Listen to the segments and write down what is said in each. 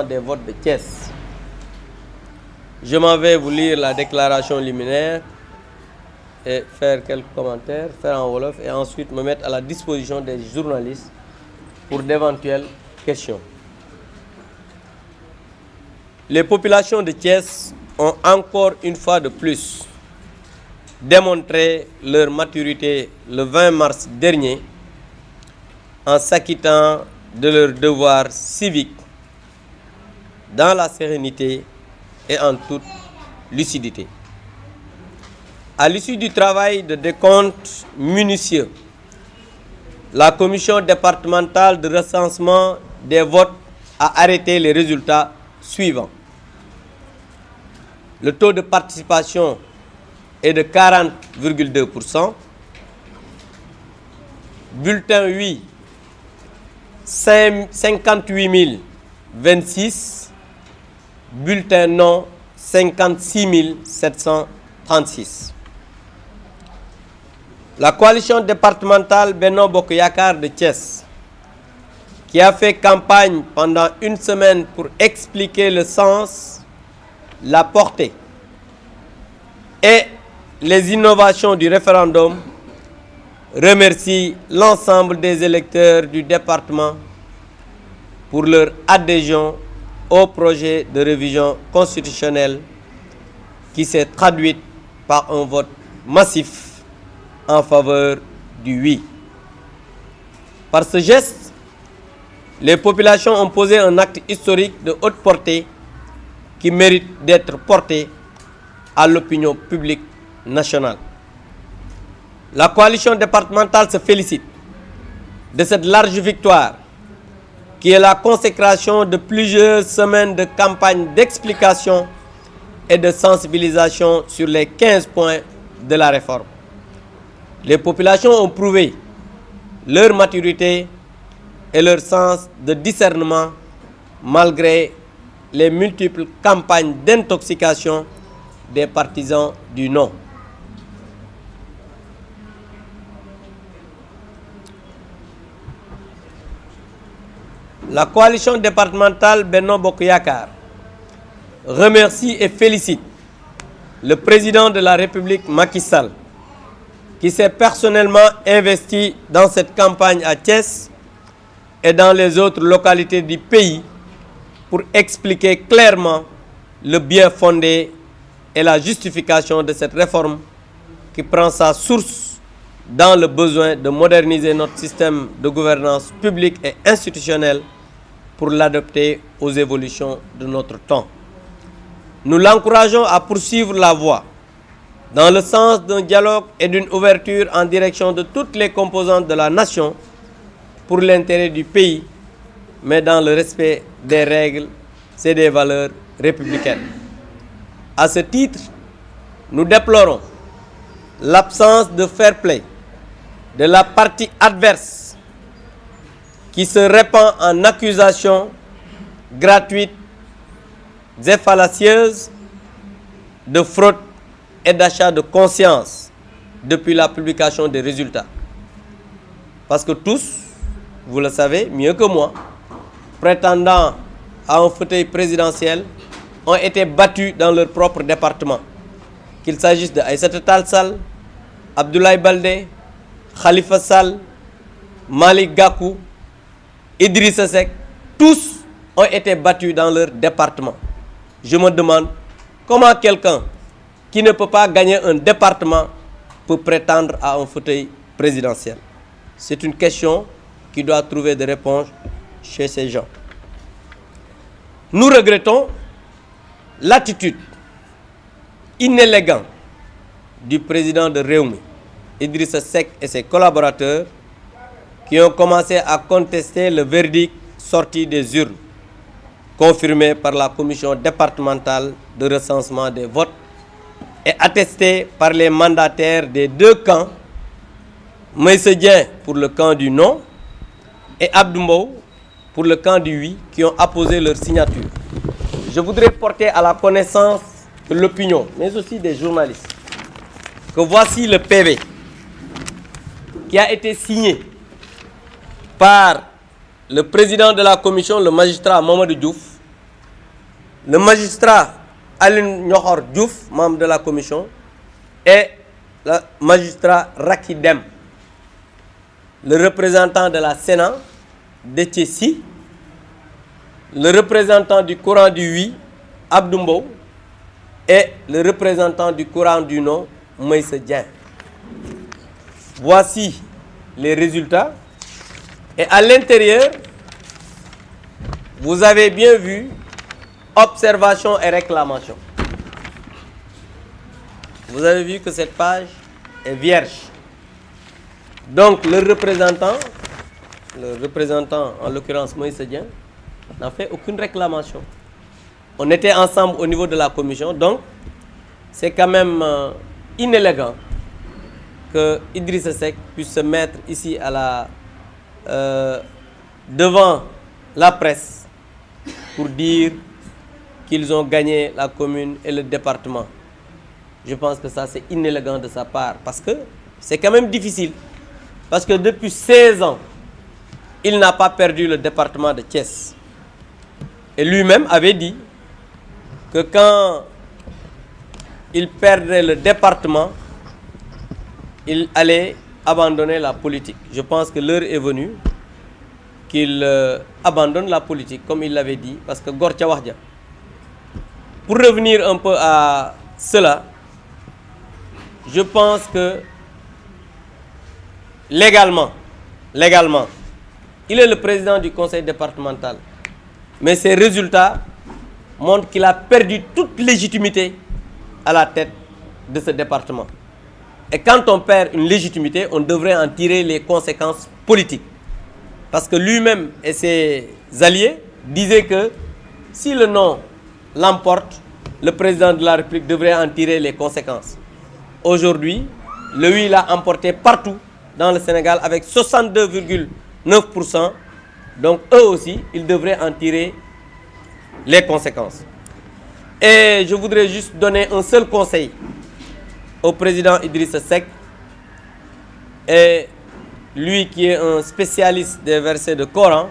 Des votes de Thiès. Je m'en vais vous lire la déclaration liminaire et faire quelques commentaires, faire en wolof et ensuite me mettre à la disposition des journalistes pour d'éventuelles questions. Les populations de Thiès ont encore une fois de plus démontré leur maturité le 20 mars dernier en s'acquittant de leurs devoirs civiques dans la sérénité et en toute lucidité. À l'issue du travail de décompte minutieux, la commission départementale de recensement des votes a arrêté les résultats suivants. Le taux de participation est de 40,2%. Bulletin oui, 58 026. Bulletin non, 56 736. La coalition départementale Benno Bokk Yakaar de Thiès, qui a fait campagne pendant une semaine pour expliquer le sens, la portée et les innovations du référendum, remercie l'ensemble des électeurs du département pour leur adhésion au projet de révision constitutionnelle qui s'est traduite par un vote massif en faveur du oui. Par ce geste, les populations ont posé un acte historique de haute portée qui mérite d'être porté à l'opinion publique nationale. La coalition départementale se félicite de cette large victoire qui est la consécration de plusieurs semaines de campagne d'explication et de sensibilisation sur les 15 points de la réforme. Les populations ont prouvé leur maturité et leur sens de discernement malgré les multiples campagnes d'intoxication des partisans du non. La coalition départementale Benno Bokk Yakaar remercie et félicite le président de la République Macky Sall qui s'est personnellement investi dans cette campagne à Thiès et dans les autres localités du pays pour expliquer clairement le bien fondé et la justification de cette réforme qui prend sa source dans le besoin de moderniser notre système de gouvernance publique et institutionnelle pour l'adapter aux évolutions de notre temps. Nous l'encourageons à poursuivre la voie dans le sens d'un dialogue et d'une ouverture en direction de toutes les composantes de la nation pour l'intérêt du pays, mais dans le respect des règles et des valeurs républicaines. À ce titre, nous déplorons l'absence de fair play de la partie adverse qui se répand en accusations gratuites et fallacieuses de fraude et d'achat de conscience depuis la publication des résultats. Parce que tous, vous le savez mieux que moi, prétendant à un fauteuil présidentiel, ont été battus dans leur propre département. Qu'il s'agisse de Aïssata Tall Sall, Abdoulaye Baldé, Khalifa Sall, Malick Gakou, Idrissa Seck, tous ont été battus dans leur département. Je me demande comment quelqu'un qui ne peut pas gagner un département peut prétendre à un fauteuil présidentiel. C'est une question qui doit trouver des réponses chez ces gens. Nous regrettons l'attitude inélégante du président de Rewmi, Idrissa Seck et ses collaborateurs qui ont commencé à contester le verdict sorti des urnes, confirmé par la commission départementale de recensement des votes et attesté par les mandataires des deux camps, Meïssa Dieng pour le camp du non et Abdou Mbow pour le camp du oui, qui ont apposé leur signature. Je voudrais porter à la connaissance de l'opinion, mais aussi des journalistes, que voici le PV qui a été signé par le président de la commission, le magistrat Mamadou Diouf, le magistrat Aline Nyokhor Diouf, membre de la commission, et le magistrat Raki Dem, le représentant de la Sénat, Déthié Sy, le représentant du Coran du Oui, Abdou Mbow, et le représentant du Coran du Non, Moïse Dieng. Voici les résultats. Et à l'intérieur, vous avez bien vu observation et réclamation. Vous avez vu que cette page est vierge. Donc le représentant en l'occurrence Moïse Dieng, n'a fait aucune réclamation. On était ensemble au niveau de la commission, donc c'est quand même inélégant que Idrissa Seck puisse se mettre ici devant la presse pour dire qu'ils ont gagné la commune et le département. Je pense que ça c'est inélégant de sa part parce que c'est quand même difficile. Parce que depuis 16 ans, il n'a pas perdu le département de Thiès. Et lui-même avait dit que quand il perdrait le département, il allait abandonner la politique. Je pense que l'heure est venue qu'il abandonne la politique, comme il l'avait dit, parce que Gortia Wahdia. Pour revenir un peu à cela, je pense que légalement, il est le président du conseil départemental. Mais ses résultats montrent qu'il a perdu toute légitimité à la tête de ce département. Et quand on perd une légitimité, on devrait en tirer les conséquences politiques. Parce que lui-même et ses alliés disaient que si le non l'emporte, le président de la République devrait en tirer les conséquences. Aujourd'hui, le oui l'a emporté partout dans le Sénégal avec 62,9%. Donc eux aussi, ils devraient en tirer les conséquences. Et je voudrais juste donner un seul conseil au président Idrissa Seck, et lui qui est un spécialiste des versets de Coran,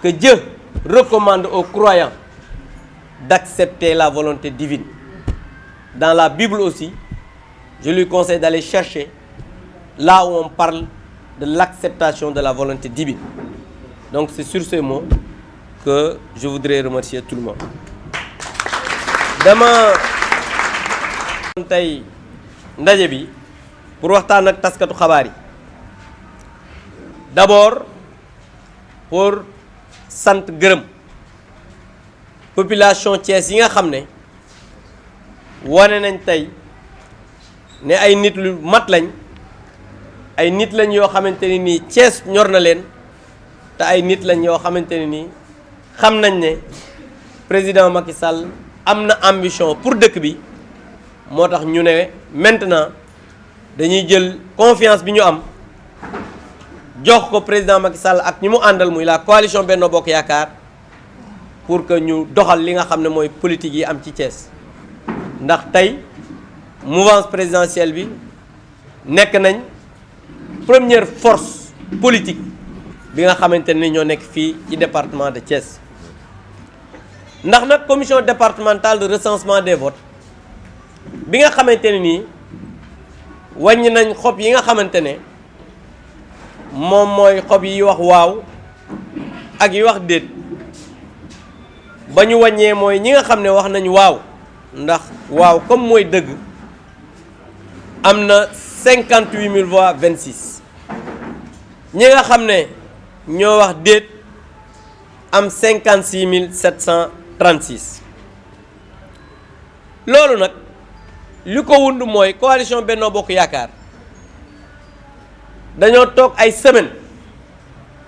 que Dieu recommande aux croyants d'accepter la volonté divine. Dans la Bible aussi, je lui conseille d'aller chercher là où on parle de l'acceptation de la volonté divine. Donc c'est sur ces mots que je voudrais remercier tout le monde. Dama tay ndaje bi pour waxtaan ak taskatu xabaar yi. D'abord pour sant gërëm population Thiès yi nga xam ne wane nañ tey ne ay nit lu mat lañ, ay nit lañ yoo xamante ne nii Thiès ñor na leen, te ay nit lañ yoo xamante ne nii xam nañ ne président Macky Sall am na ambition pour dëkk bi. moo tax ñu ne maintenant dañuy jël confiance bi ñu am jox ko président Macky Sall ak ñi mu àndal muy la coalition Benno Bokk Yaakaar pour que ñu doxal li nga xam ne mooy politique yi am ci Thiès. ndax tey mouvance présidentielle bi nekk nañ première force politique bi nga xamante ne ñoo nekk fii ci département de Thiès. ndax nag commission départementale de recensement des votes bi nga xamante ne nii wàññi nañ xob yi nga xamante ne moom mooy xob yi wax waaw ak yi wax déet, ba ñu wàññee mooy ñi nga xam ne wax nañ waaw ndax waaw comme mooy dëgg am na 58 000 voix 26. ñi nga xam ne ñoo wax déet am 56 736. loolu nag li ko wund mooy coalition Benno Bokk Yaakaar dañoo toog ay semaine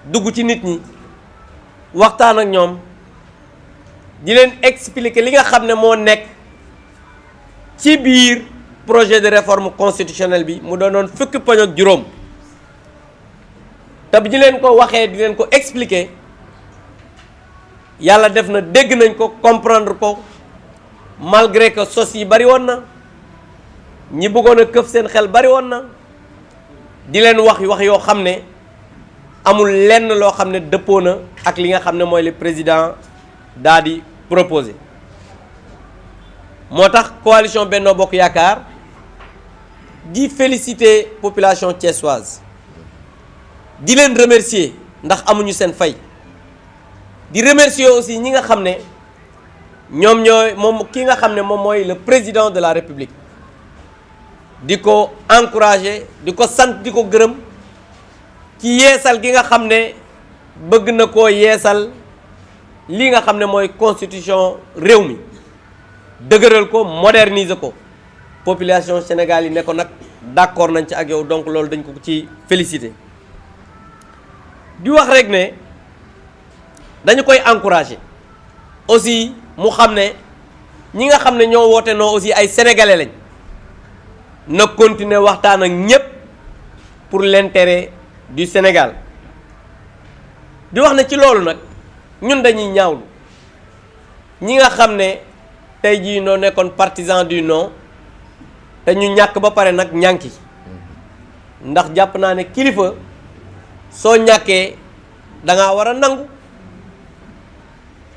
dugg ci nit ñi waxtaan ak ñoom di leen expliquer li nga xam ne moo nekk ci biir projet de réforme constitutionnelle bi mu doonoon fukki poñ ak juróom. te bi ñu leen ko waxee di leen ko expliquer yàlla def na dégg nañ ko comprendre ko, malgré que sos yi bari woon na, ñi bëggoon a këf seen xel bari woon na, di leen wax yoo xam ne amul lenn loo xam ne dëppoo na ak li nga xam ne mooy le président daa di proposé moo tax coalition Benno Bokk Yaakaar di féliciter population thiessoise di leen remercier ndax amuñu seen fay di remercier aussi ñi nga xam ne ñoom ñooy moom ki nga xam ne moom mooy le président de la République di ko encourager di ko sant di ko gërëm ci yeesal gi nga xam ne bëgg na koo yeesal li nga xam ne mooy constitution réew mi dëgëral ko moderniser ko population Sénégal yi ne ko nag d'accord nañ ci ak yow donc loolu dañ ko ci féliciter di wax rek ne dañu koy encourager aussi mu xam ne ñi nga xam ne ñoo woote noo aussi ay sénégalais lañ na continuer waxtaan ak ñépp pour l'intérêt du Sénégal di wax ne ci loolu nag ñun dañuy ñaawlu ñi nga xam ne tey jii noo nekkoon partisan du non te ñu ñàkk ba pare nag ñànki ndax jàpp naa ne kilifa soo ñàkkee da ngaa war a nangu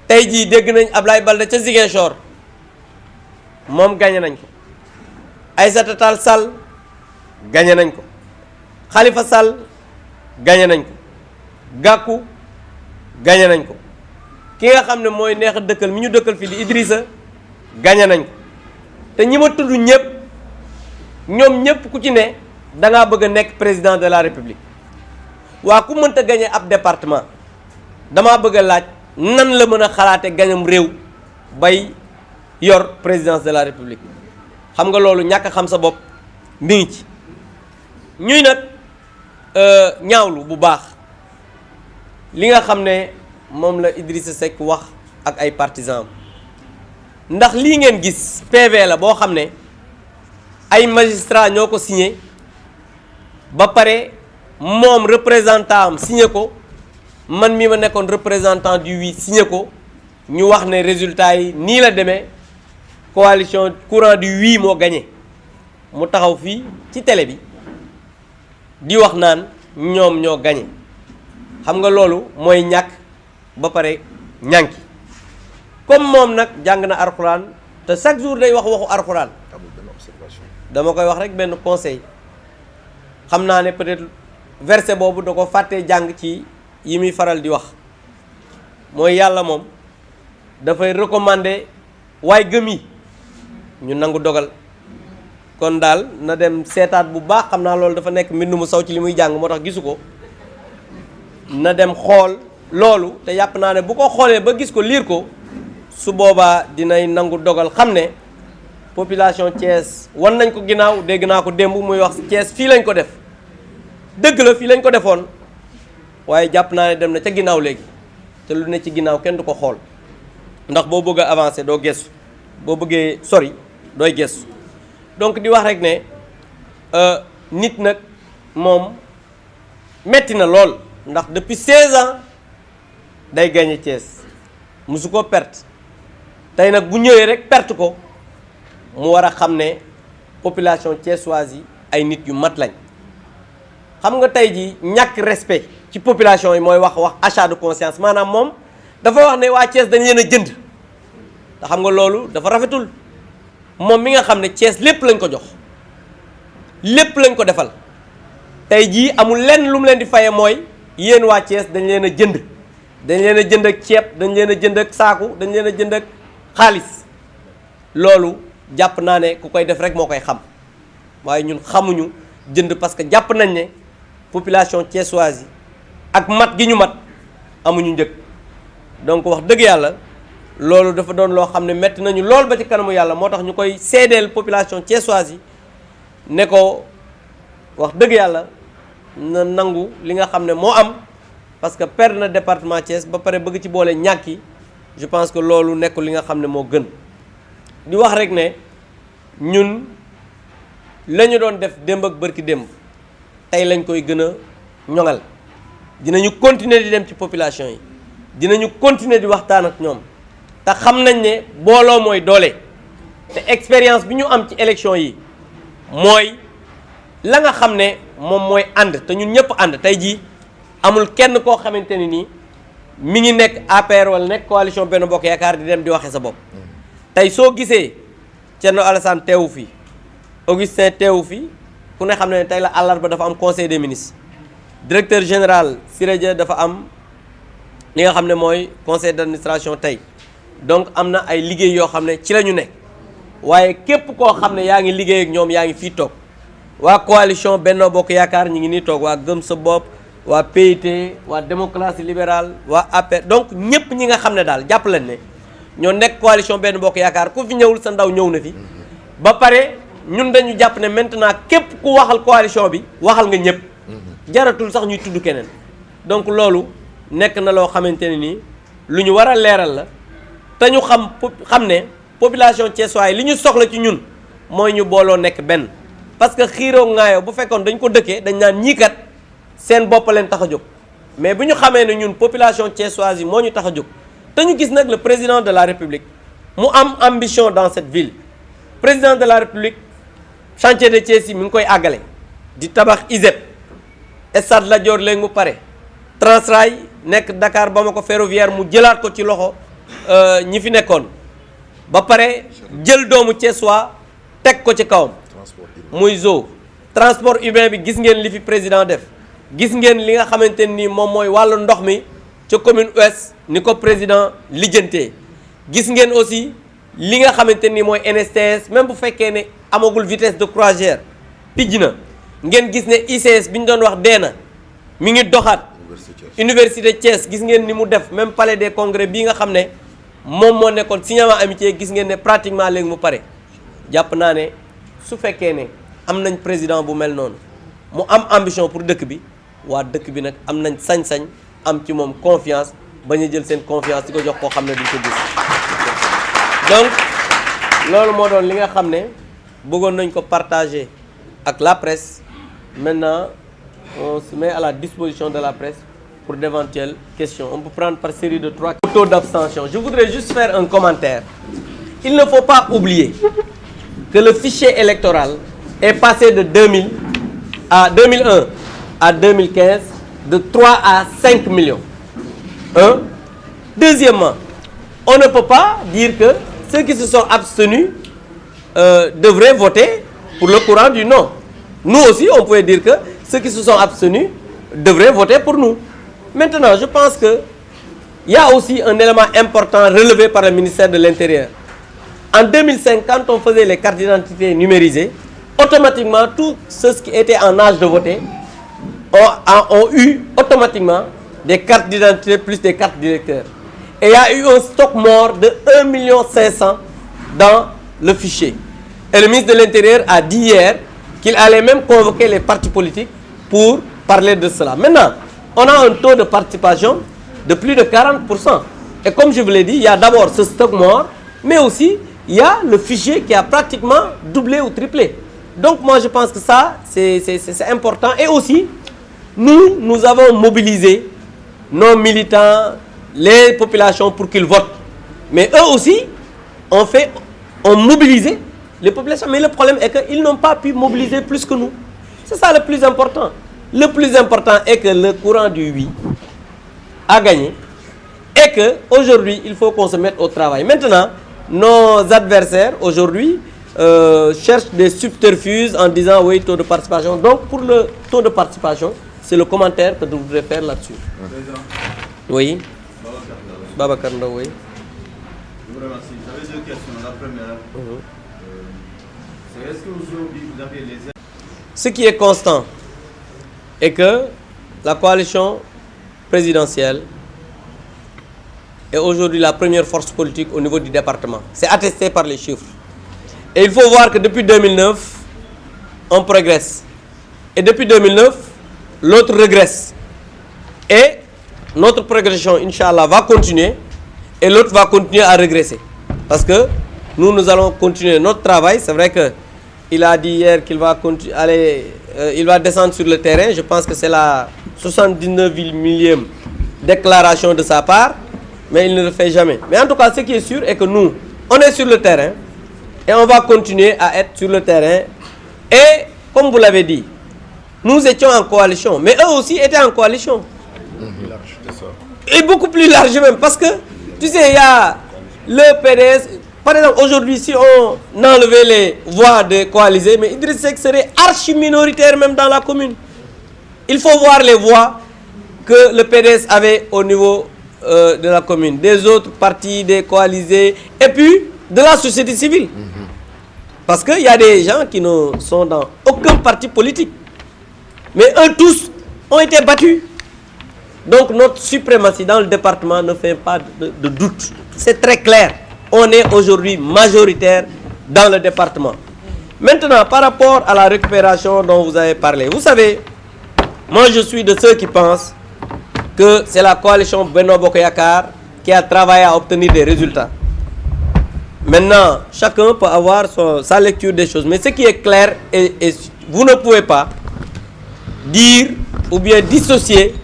tey jii dégg nañ Ablaye Balde ca Ziguinchor moom gañe nañ ko Aïssata Tall Sall gañe nañ ko Khalifa Sall gañe nañ ko Gakou gañe nañ ko ki nga xam ne mooy neex a dëkkal mi ñu dëkkal fii di Idrissa gañe nañ ko te ñi ma tudd ñëpp ñoom ñëpp ku ci ne da ngaa bëgg a nekk président de la République waa ku mënta gañe ab département damaa bëgg a laaj nan la mën a xalaate gañam réew bay yor présidence de la République xam nga loolu ñàkk xam sa bopp mi ngi ci ñuy nag ñaawlu bu baax li nga xam ne moom la Idrissa Seck wax ak ay partisans ndax lii ngeen gis PV la boo xam ne ay magistrats ñoo ko signé ba pare moom représentant am signé ko man mi ma nekkoon représentant du oui signé ko ñu wax ne résultat yi nii la demee coalition courant du oui moo gagné mu taxaw fii ci télé bi di wax naan ñoom ñoo gagné xam nga loolu mooy ñàkk ba pare ñànki comme moom nag jàng na alxuraan te chaque jour day wax waxu alxuraan dama koy wax rek benn conseil xam naa ne peut-être verset boobu da ko fàttee jàng ci yi muy faral di wax mooy yàlla moom dafay recommander waaye gëm yi ñu nangu dogal kon daal na dem seetaat bu baax xam naa loolu dafa nekk mbind mu saw ci li muy jàng moo tax gisu ko na dem xool loolu te yàpp naa ne bu ko xoolee ba gis ko liir ko su boobaa dinay nangu dogal xam ne population Thiès wan nañ ko ginnaaw dégg naa ko démb muy wax Thiès fii lañ ko def dëgg la fii lañ ko defoon waaye jàpp naa ne dem na ca ginnaaw léegi te lu ne ci ginnaaw kenn du ko xool ndax boo bëgg a avancer doo gestu boo bëggee sori dooy gestu donc di wax rek ne nit nag moom metti na lool ndax depuis 16 ans day gagné Thiès musu ko perte tey nag bu ñëwee rek perte ko mu war a xam ne population thiessoise yi ay nit yu mat lañ xam nga tey ji ñàkk respect ci population yi mooy wax achat de conscience maanaam moom dafa wax ne waa Thiès dañ leen a jënd te xam nga loolu dafa rafetul moom mi nga xam ne Thiès lépp lañ ko jox lépp lañ ko defal tey jii amul lenn lu mu leen di faye mooy yéen waa Thiès dañ leen a jënd dañ leen a jënd ak ceeb dañ leen a jënd ak saaku dañ leen a jënd ak xaalis loolu jàpp naa ne ku koy def rek moo koy xam waaye ñun xamuñu jënd parce que jàpp nañ ne population thiessoise yi ak mat gi ñu mat amuñu njëg donc wax dëgg yàlla loolu dafa doon loo xam ne metti nañu lool ba ci kanamu yàlla moo tax ñu koy seedeel population thiessoise yi ne ko wax dëgg yàlla na nangu li nga xam ne moo am parce que perdre na département Thiès ba pare bëgg ci boole ñàkki je pense que loolu nekkul li nga xam ne moo gën di wax rek ne ñun la ñu doon def démb ak bërki démb tey lañ koy gën a ñoŋal dinañu continuer di dem ci population yi dinañu continuer di waxtaan ak ñoom te xam nañ ne booloo mooy doole te expérience bi ñu am ci élection yi mooy la nga xam ne moom mooy ànd te ñun ñëpp ànd tey jii amul kenn koo xamante ne nii mi ngi nekk APR wala nekk coalition Benno Bokk Yaakaar di dem di waxe sa bopp tey soo gisee Thierno Alassane teewu fi Augustin teewu fi ku ne xam ne tey la àllarba dafa am conseil des ministres directeur général Siré Dia dafa am li nga xam ne mooy conseil d'administration tey donc am na ay liggéey yoo xam ne ci la ñu nekk waaye képp koo xam ne yaa ngi liggéey ak ñoom yaa ngi fii toog waa coalition Benno Bokk Yaakaar ñi ngi nii toog waa Gëm Sa Bopp waa PIT waa démocratie libérale waa APR donc ñëpp ñi nga xam ne daal jàpp leen ne ñoo nekk coalition Benno Bokk Yaakaar ku fi ñëwul sa ndaw ñëw na fi ba pare ñun dañu jàpp ne maintenant képp ku waxal coalition bi waxal nga ñëpp jaratul sax ñuy tudd keneen donc loolu nekk na loo xamante ne nii lu ñu war a leeral la te ñu xam ne population thiessois li ñu soxla ci ñun mooy ñu booloo nekk benn parce que xiiroo ngaayoo bu fekkoon dañ ko dëkkee dañ naan ñii kat seen bopp leen tax a jóg mais bu ñu xamee ne ñun population thiessoise yi moo ñu tax a jóg te ñu gis nag le président de la république mu am ambition dans cette ville président de la république chantier de Thiès yi mi ngi koy àggale di tabax ISEP stade Lat Dior léegi mu pare Transrail nekk Dakar Bamako ferroviaire mu jëlaat ko ci loxo ñi fi nekkoon ba pare jël doomu thiessois teg ko ci kawam muy zoo transport urbain bi gis ngeen li fi président def gis ngeen li nga xamante ni moom mooy wàllu ndox mi ca commune ouest ni ko président lijjantee gis ngeen aussi li nga xamante ni mooy NSTS même bu fekkee ne amagul vitesse de croisière tijji na ngeen gis ne ICS bi ñu doon wax dee na mi ngi doxaat université Thiès gis ngeen ni mu def même palais des congrès bii nga xam ne moom moo nekkoon signalement amitié gis ngeen ne pratiquement léegi mu pare jàpp naa ne su fekkee ne am nañ président bu mel noonu mu am ambition pour dëkk bi waa dëkk bi nag am nañ sañ-sañ am ci moom confiance bañ a jël seen confiance di ko jox koo xam ne duñ ko gis donc loolu moo doon li nga xam ne bëggoon nañ ko partager ak la presse maintenant on se met à la disposition de la presse pour d'éventuelles questions. On peut prendre par série de 3 taux d'abstention. Je voudrais juste faire un commentaire. Il ne faut pas oublier que le fichier électoral est passé de 2001 à 2015 de 3 à 5 millions. Un. Deuxièmement, on ne peut pas dire que ceux qui se sont abstenus devraient voter pour le courant du non. Nous aussi, on pouvait dire que ceux qui se sont abstenus devraient voter pour nous. Maintenant, je pense qu'il y a aussi un élément important relevé par le ministère de l'Intérieur. En 2005, quand on faisait les cartes d'identité numérisées, automatiquement, tous ceux qui étaient en âge de voter ont eu automatiquement des cartes d'identité plus des cartes d'électeurs. Et il y a eu un stock mort de 1,5 million dans le fichier. Et le ministre de l'Intérieur a dit hier qu'il allait même convoquer les partis politiques pour parler de cela. Maintenant, on a un taux de participation de plus de 40%. Et comme je vous l'ai dit, il y a d'abord ce stock mort, mais aussi il y a le fichier qui a pratiquement doublé ou triplé. Donc moi je pense que ça, c'est important. Et aussi, nous avons mobilisé nos militants, les populations pour qu'ils votent. Mais eux aussi ont mobilisé les populations. Mais le problème est qu'ils n'ont pas pu mobiliser plus que nous. C'est ça le plus important. Le plus important est que le courant du oui a gagné et qu'aujourd'hui, il faut qu'on se mette au travail. Maintenant, nos adversaires, aujourd'hui, cherchent des subterfuges en disant oui, taux de participation. Donc, pour le taux de participation, c'est le commentaire que je voudrais faire là-dessus. Oui. Babacar Ndaw, oui. Je vous remercie. J'avais deux questions. La première, c'est est-ce qu'aujourd'hui, vous avez les... Ce qui est constant est que la coalition présidentielle est aujourd'hui la première force politique au niveau du département. C'est attesté par les chiffres. Et il faut voir que depuis 2009, on progresse. Et depuis 2009, l'autre régresse. Et notre progression, Inch'Allah, va continuer. Et l'autre va continuer à régresser. Parce que nous allons continuer notre travail. C'est vrai qu'il a dit hier qu'il va il va descendre sur le terrain. Je pense que c'est la 79 millième déclaration de sa part. Mais il ne le fait jamais. Mais en tout cas, ce qui est sûr est que nous, on est sur le terrain. Et on va continuer à être sur le terrain. Et comme vous l'avez dit, nous étions en coalition. Mais eux aussi étaient en coalition. Et beaucoup plus large même, parce que, tu sais, il y a le PDS. Par exemple, aujourd'hui, si on enlevait les voix de coalisés, mais Idriss Seck serait archi minoritaire même dans la commune. Il faut voir les voix que le PDS avait au niveau de la commune, des autres partis, des coalisés, et puis de la société civile. Parce qu'il y a des gens qui ne sont dans aucun parti politique. Mais eux tous ont été battus. Donc notre suprématie dans le département ne fait pas de doute. C'est très clair. On est aujourd'hui majoritaire dans le département. Maintenant, par rapport à la récupération dont vous avez parlé, vous savez, moi je suis de ceux qui pensent que c'est la coalition Benno Bokk Yakaar qui a travaillé à obtenir des résultats. Maintenant, chacun peut avoir sa lecture des choses. Mais ce qui est clair, et vous ne pouvez pas dire ou bien dissocier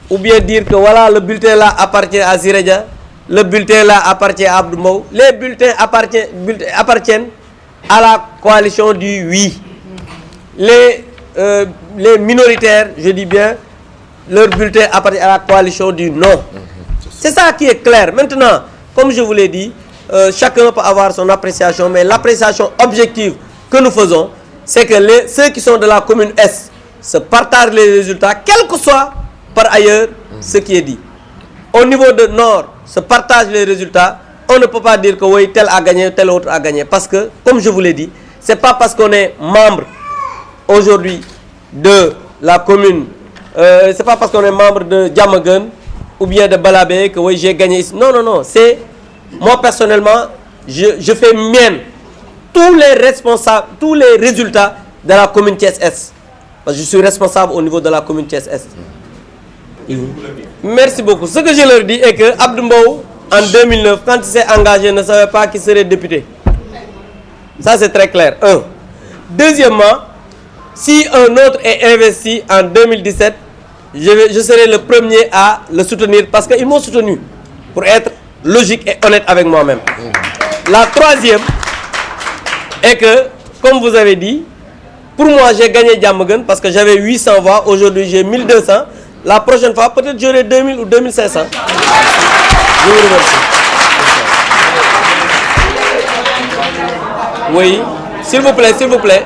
ou bien dire que voilà, le bulletin là appartient à Ziredia, le bulletin là appartient à Abdou Mbow. Les bulletins appartiennent à la coalition du oui. Les minoritaires, je dis bien, leur bulletin appartient à la coalition du non. C'est ça qui est clair. Maintenant, comme je vous l'ai dit, chacun peut avoir son appréciation, mais l'appréciation objective que nous faisons, c'est que ceux qui sont de la commune Est se partagent les résultats, quel que soit par ailleurs ce qui est dit. Au niveau de Nord, se partagent les résultats. On ne peut pas dire que oui, tel a gagné, tel autre a gagné. Parce que, comme je vous l'ai dit, ce n'est pas parce qu'on est membre aujourd'hui de la commune, c'est pas parce qu'on est membre de Diamaguène ou bien de Balabé que oui, j'ai gagné ici. Non, non, non. C'est, moi personnellement, je fais mienne tous les responsables, tous les résultats de la commune Thiès-Est. Parce que je suis responsable au niveau de la commune Thiès-Est. Merci beaucoup. Ce que je leur dis est que Abdou Mbow, en 2009, quand il s'est engagé, ne savait pas qu'il serait député. Ça, c'est très clair. Un. Deuxièmement, si un autre est investi en 2017, je serai le premier à le soutenir parce qu'ils m'ont soutenu pour être logique et honnête avec moi-même. La troisième est que, comme vous avez dit, pour moi, j'ai gagné Diamaguène parce que j'avais 800 voix. Aujourd'hui, j'ai 1200. La prochaine fois, peut-être j'aurai 2000 ou 2500. Je vous remercie. Oui, s'il vous plaît, s'il vous plaît.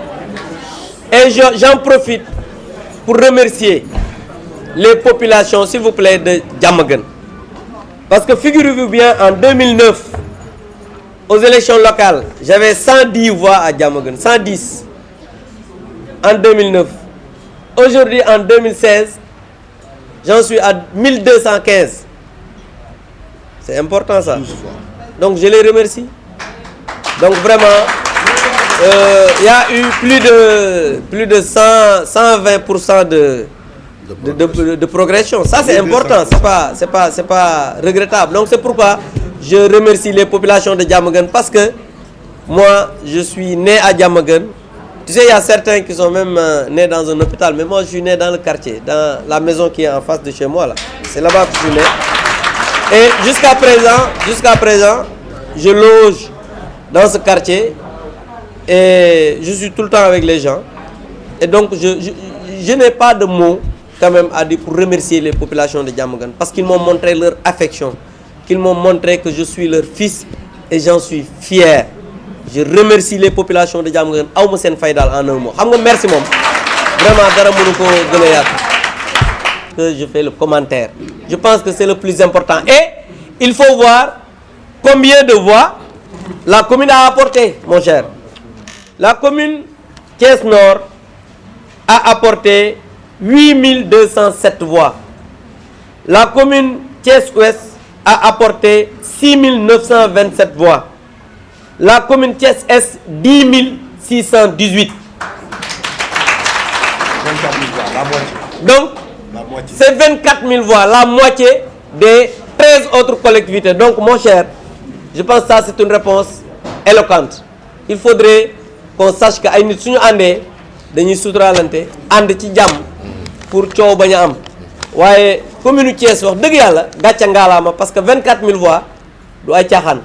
Et j'en profite pour remercier les populations, s'il vous plaît, de Diamaguène. Parce que figurez-vous bien, en 2009, aux élections locales, j'avais 110 voix à Diamaguène, 110 en 2009. Aujourd'hui, en 2016, j'en suis à 1215. C'est important ça. Donc je les remercie. Donc vraiment, il y a eu plus de 120% de progression. Ça c'est important, c'est pas regrettable. Donc c'est pourquoi je remercie les populations de Diamaguène parce que moi je suis né à Diamaguène. Tu sais, il y a certains qui sont même nés dans un hôpital, mais moi je suis né dans le quartier, dans la maison qui est en face de chez moi là. C'est là-bas que je suis né. Et jusqu'à présent, je loge dans ce quartier et je suis tout le temps avec les gens. Et donc je n'ai pas de mots quand même à dire pour remercier les populations de Diamaguène parce qu'ils m'ont montré leur affection, qu'ils m'ont montré que je suis leur fils et j'en suis fier. Je remercie les populations de Diamaguène. Awma sen fay dal en un mot. Xam nga merci mom. Vraiment dara mënu ko gëna yaat. Que je fais le commentaire. Je pense que c'est le plus important et il faut voir combien de voix la commune a apporté, mon cher. La commune Thiès Nord a apporté 8207 voix. La commune Thiès Ouest a apporté 6927 voix. La commune Thiès Est, 10 618. 24 000 voix, la moitié. Donc, c'est 24 000 voix, la moitié des 13 autres collectivités. Donc, mon cher, je pense que ça, c'est une réponse éloquente. Il faudrait qu'on sache que ay nit suñu andé dañuy soutralante and ci jàmm pour coow bañ a am. Waaye commune Thiès wax dëgg yàlla gàcce ngaalaama parce que 24 000 voix du ay caaxaan.